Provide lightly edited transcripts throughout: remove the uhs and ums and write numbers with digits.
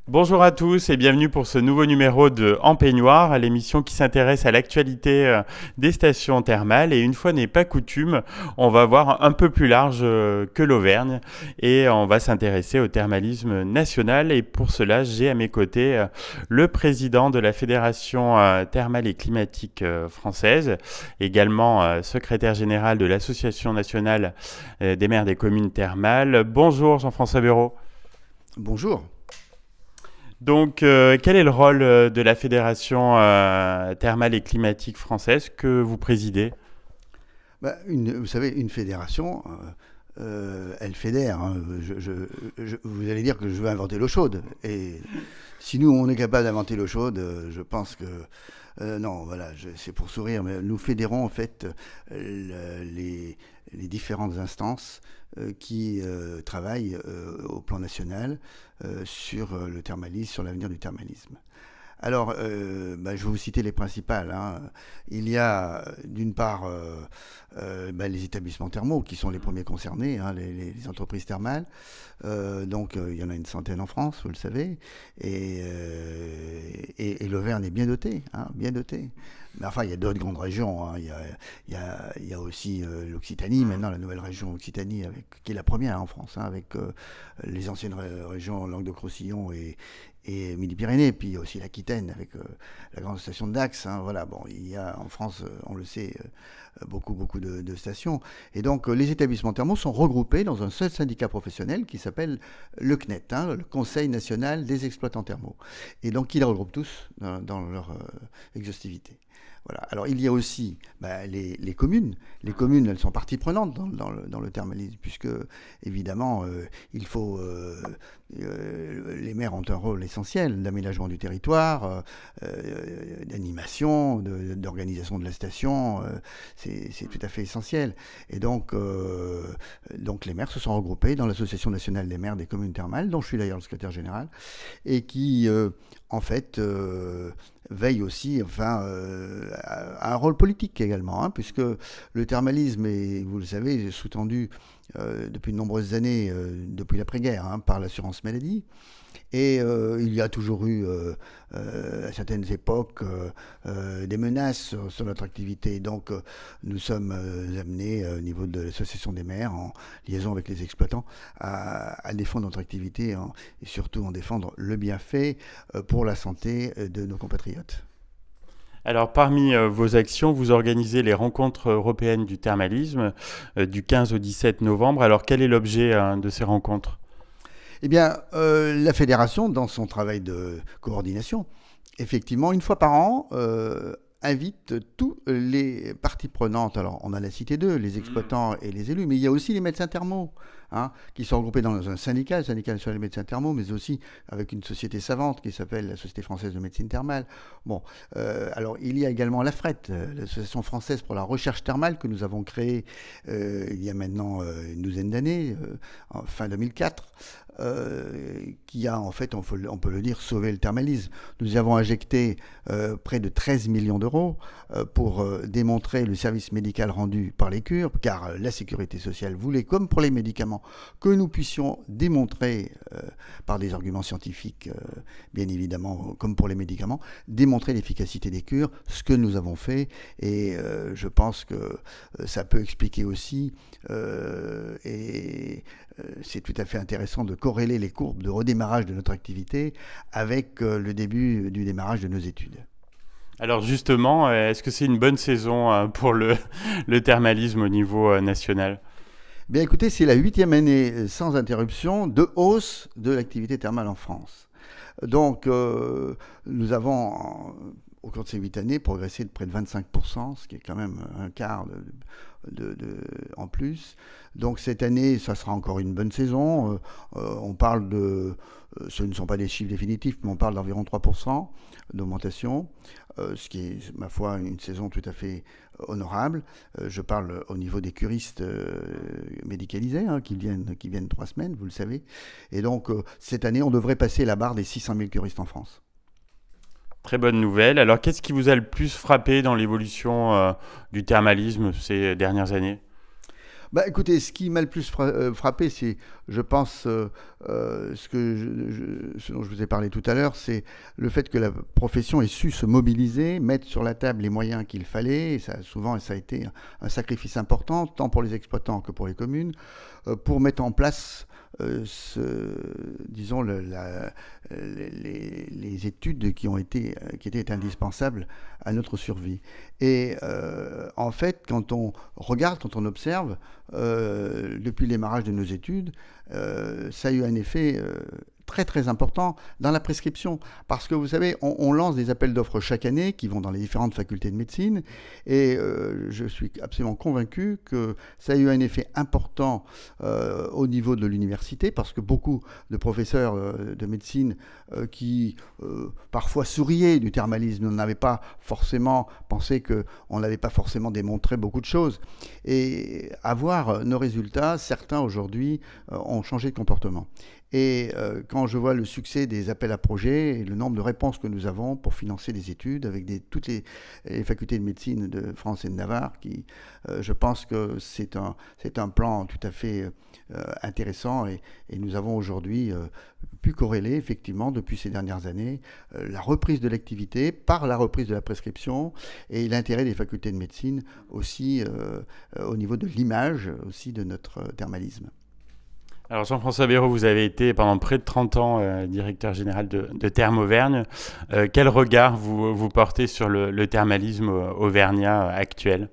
Bonjour à tous et bienvenue pour ce nouveau numéro de En Peignoir, l'émission qui s'intéresse à l'actualité des stations thermales. Et une fois n'est pas coutume, on va voir un peu plus large que l'Auvergne et on va s'intéresser au thermalisme national. Et pour cela, j'ai à mes côtés le président de la Fédération thermale et climatique française, également secrétaire général de l'Association nationale des maires des communes thermales. Bonjour Jean-François Bureau. Bonjour. Donc, quel est le rôle de la Fédération thermale et climatique française que vous présidez? Vous savez, une fédération, elle fédère, hein. Vous allez dire que je veux inventer l'eau chaude. Et si nous, on est capable d'inventer l'eau chaude, je pense que... non, voilà, c'est pour sourire, mais nous fédérons en fait les différentes instances qui travaillent au plan national sur le thermalisme, sur l'avenir du thermalisme. Alors, je vais vous citer les principales, hein. Il y a d'une part les établissements thermaux qui sont les premiers concernés, hein, les entreprises thermales. Il y en a une centaine en France, vous le savez, et l'Auvergne est bien dotée, hein, bien dotée. Mais enfin, il y a d'autres grandes régions, hein. Il y a aussi l'Occitanie, maintenant la nouvelle région Occitanie, qui est la première en France, hein, avec les anciennes régions Languedoc-Roussillon et Midi-Pyrénées, puis il y a aussi l'Aquitaine avec la grande station de Dax, hein, voilà, bon, il y a en France, on le sait, beaucoup de stations. Et donc, les établissements thermaux sont regroupés dans un seul syndicat professionnel qui s'appelle le CNET, hein, le Conseil national des exploitants thermaux. Et donc, ils les regroupent tous dans leur exhaustivité. Voilà. Alors, il y a aussi les communes. Les communes, elles sont partie prenante dans le thermalisme, puisque, évidemment, les maires ont un rôle essentiel d'aménagement du territoire, d'animation, d'organisation de la station. C'est tout à fait essentiel. Et donc, les maires se sont regroupés dans l'Association nationale des maires des communes thermales, dont je suis d'ailleurs le secrétaire général, et qui, en fait, veille aussi à un rôle politique également, hein, puisque le thermalisme est, vous le savez, sous-tendu depuis de nombreuses années, depuis l'après-guerre, hein, par l'assurance maladie. Et il y a toujours eu, à certaines époques, des menaces sur notre activité. Donc, nous sommes amenés, au niveau de l'association des maires, en liaison avec les exploitants, à défendre notre activité et surtout en défendre le bienfait pour la santé de nos compatriotes. Alors, parmi vos actions, vous organisez les rencontres européennes du thermalisme du 15 au 17 novembre. Alors, quel est l'objet de ces rencontres? Eh bien, la fédération, dans son travail de coordination, effectivement, une fois par an, invite tous les parties prenantes. Alors, on en a cité deux, les exploitants et les élus, mais il y a aussi les médecins thermaux, hein, qui sont regroupés dans un syndicat, le syndicat national des médecins thermaux, mais aussi avec une société savante qui s'appelle la Société française de médecine thermale. Bon, alors il y a également l'AFRET, l'Association française pour la recherche thermale, que nous avons créée il y a maintenant une douzaine d'années, en fin 2004. Qui a en fait, on peut le dire, sauvé le thermalisme. Nous y avons injecté près de 13 millions d'euros pour démontrer le service médical rendu par les cures, car la sécurité sociale voulait, comme pour les médicaments, que nous puissions démontrer, par des arguments scientifiques, bien évidemment, comme pour les médicaments, démontrer l'efficacité des cures, ce que nous avons fait, et je pense que ça peut expliquer aussi, c'est tout à fait intéressant de corréler les courbes de redémarrage de notre activité avec le début du démarrage de nos études. Alors justement, est-ce que c'est une bonne saison pour le thermalisme au niveau national? Bien écoutez, c'est la 8e année sans interruption de hausse de l'activité thermale en France. Donc nous avons, au cours de ces 8 années, progressé de près de 25%, ce qui est quand même un quart en plus. Donc cette année, ça sera encore une bonne saison. On parle ce ne sont pas des chiffres définitifs, mais on parle d'environ 3% d'augmentation, ce qui est, ma foi, une saison tout à fait honorable. Je parle au niveau des curistes médicalisés, hein, qui viennent 3 semaines, vous le savez. Et donc cette année, on devrait passer la barre des 600 000 curistes en France. Très bonne nouvelle. Alors, qu'est-ce qui vous a le plus frappé dans l'évolution du thermalisme ces dernières années? Bah, écoutez, ce qui m'a le plus frappé, c'est, je pense, ce dont je vous ai parlé tout à l'heure, c'est le fait que la profession ait su se mobiliser, mettre sur la table les moyens qu'il fallait. Et ça a été un sacrifice important, tant pour les exploitants que pour les communes, pour mettre en place disons les études qui étaient indispensables à notre survie. Et en fait, quand on regarde, quand on observe, depuis le démarrage de nos études, ça a eu un effet très très important dans la prescription. Parce que vous savez, on lance des appels d'offres chaque année qui vont dans les différentes facultés de médecine et je suis absolument convaincu que ça a eu un effet important au niveau de l'université parce que beaucoup de professeurs de médecine qui parfois souriaient du thermalisme n'avaient pas forcément pensé qu'on n'avait pas forcément démontré beaucoup de choses. Et à voir nos résultats, certains aujourd'hui ont changé de comportement. Et quand je vois le succès des appels à projets et le nombre de réponses que nous avons pour financer des études avec toutes les facultés de médecine de France et de Navarre, je pense que c'est un plan tout à fait intéressant et nous avons aujourd'hui pu corréler effectivement depuis ces dernières années la reprise de l'activité par la reprise de la prescription et l'intérêt des facultés de médecine aussi au niveau de l'image aussi de notre thermalisme. Alors Jean-François Béraud, vous avez été pendant près de 30 ans directeur général de Thermes Auvergne. Quel regard vous portez sur le thermalisme auvergnat actuel ?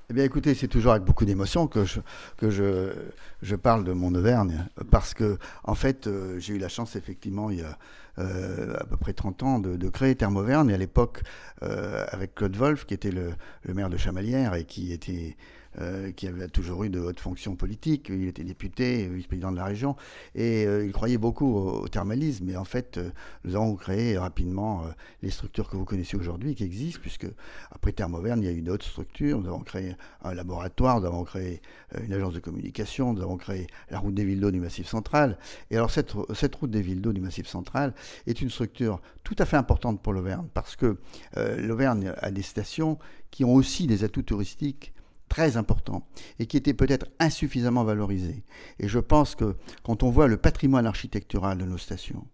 Eh bien écoutez, c'est toujours avec beaucoup d'émotion que je parle de mon Auvergne, parce que en fait j'ai eu la chance effectivement il y a à peu près 30 ans de créer Thermes Auvergne, et à l'époque avec Claude Wolff qui était le maire de Chamalières et qui avait toujours eu de hautes fonctions politiques. Il était député, vice-président de la région, et il croyait beaucoup au thermalisme. Et en fait, nous avons créé rapidement les structures que vous connaissez aujourd'hui, qui existent, puisque après Thermes Auvergne, il y a eu d'autres structures. Nous avons créé un laboratoire, nous avons créé une agence de communication, nous avons créé la route des villes d'eau du Massif central. Et alors cette route des villes d'eau du Massif central est une structure tout à fait importante pour l'Auvergne, parce que l'Auvergne a des stations qui ont aussi des atouts touristiques très important et qui était peut-être insuffisamment valorisé. Et je pense que quand on voit le patrimoine architectural de nos stations,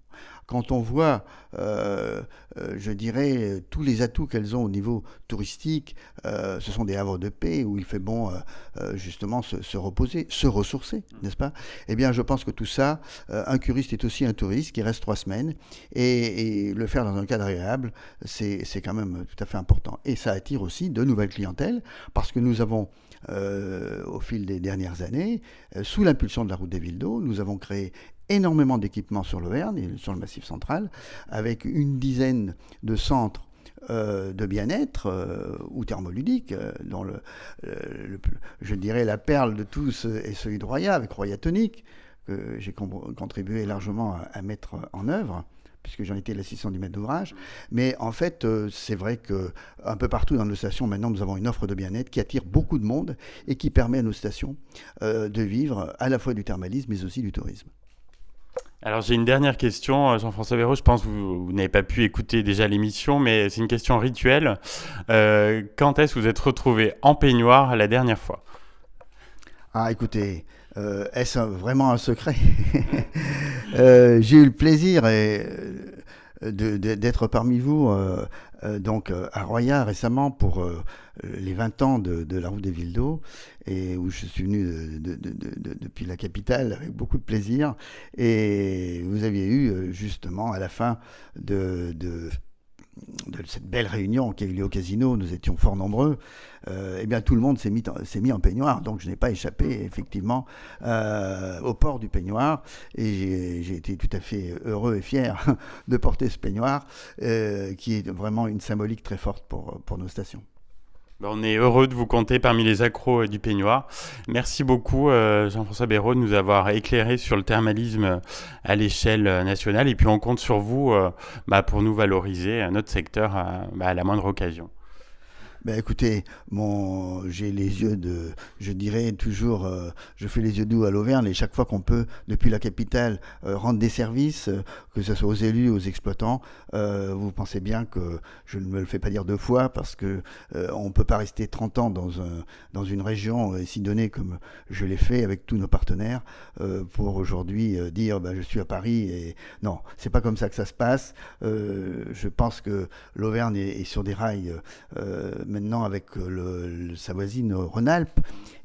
quand on voit, je dirais, tous les atouts qu'elles ont au niveau touristique, ce sont des havres de paix où il fait bon justement se reposer, se ressourcer, n'est-ce pas ? Eh bien, je pense que tout ça, un curiste est aussi un touriste qui reste 3 semaines et le faire dans un cadre agréable, c'est quand même tout à fait important. Et ça attire aussi de nouvelles clientèles parce que nous avons au fil des dernières années, sous l'impulsion de la route des villes d'eau, nous avons créé énormément d'équipements sur l'Auvergne et sur le Massif central, avec une dizaine de centres de bien-être ou thermoludiques, dont je dirais la perle de tous est celui de Roya, avec Roya Tonic, que j'ai contribué largement à mettre en œuvre, puisque j'en étais l'assistant du maître d'ouvrage. Mais en fait, c'est vrai qu'un peu partout dans nos stations, maintenant, nous avons une offre de bien-être qui attire beaucoup de monde et qui permet à nos stations de vivre à la fois du thermalisme, mais aussi du tourisme. Alors j'ai une dernière question, Jean-François Béraud, je pense que vous n'avez pas pu écouter déjà l'émission, mais c'est une question rituelle. Quand est-ce que vous êtes retrouvé en peignoir la dernière fois ? Ah écoutez, est-ce vraiment un secret ? J'ai eu le plaisir d'être parmi vous donc à Roya récemment pour les 20 ans de la route des villes d'eau, et où je suis venu depuis la capitale avec beaucoup de plaisir. Et vous aviez eu justement à la fin de cette belle réunion qui a eu lieu au casino, nous étions fort nombreux, eh bien tout le monde s'est mis en peignoir, donc je n'ai pas échappé effectivement au port du peignoir, et j'ai été tout à fait heureux et fier de porter ce peignoir qui est vraiment une symbolique très forte pour nos stations. On est heureux de vous compter parmi les accros du peignoir. Merci beaucoup Jean-François Béraud de nous avoir éclairé sur le thermalisme à l'échelle nationale, et puis on compte sur vous pour nous valoriser notre secteur à la moindre occasion. Ben écoutez, j'ai les yeux je dirais toujours, je fais les yeux doux à l'Auvergne et chaque fois qu'on peut, depuis la capitale, rendre des services, que ce soit aux élus, aux exploitants, vous pensez bien que je ne me le fais pas dire deux fois parce que on peut pas rester 30 ans dans une région si donnée comme je l'ai fait avec tous nos partenaires pour aujourd'hui dire ben, je suis à Paris et non, c'est pas comme ça que ça se passe. Je pense que l'Auvergne est sur des rails maintenant avec sa voisine Rhône-Alpes,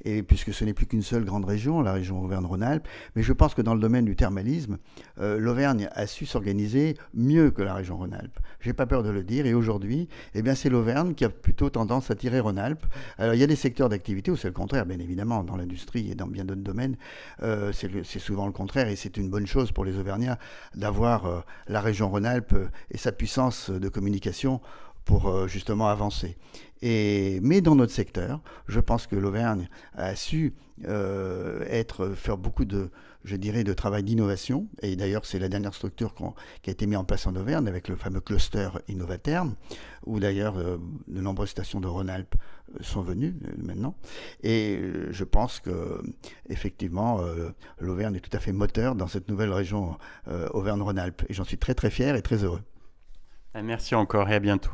et puisque ce n'est plus qu'une seule grande région, la région Auvergne-Rhône-Alpes, mais je pense que dans le domaine du thermalisme, l'Auvergne a su s'organiser mieux que la région Rhône-Alpes. J'ai pas peur de le dire, et aujourd'hui, eh bien, c'est l'Auvergne qui a plutôt tendance à tirer Rhône-Alpes. Alors, il y a des secteurs d'activité où c'est le contraire, bien évidemment, dans l'industrie et dans bien d'autres domaines, c'est souvent le contraire, et c'est une bonne chose pour les Auvergnats d'avoir la région Rhône-Alpes et sa puissance de communication pour justement avancer. Mais dans notre secteur, je pense que l'Auvergne a su faire beaucoup je dirais, de travail d'innovation. Et d'ailleurs, c'est la dernière structure qui a été mise en place en Auvergne avec le fameux cluster Innovaterm, où d'ailleurs de nombreuses stations de Rhône-Alpes sont venues maintenant. Et je pense que effectivement, l'Auvergne est tout à fait moteur dans cette nouvelle région Auvergne-Rhône-Alpes. Et j'en suis très très fier et très heureux. Merci encore et à bientôt.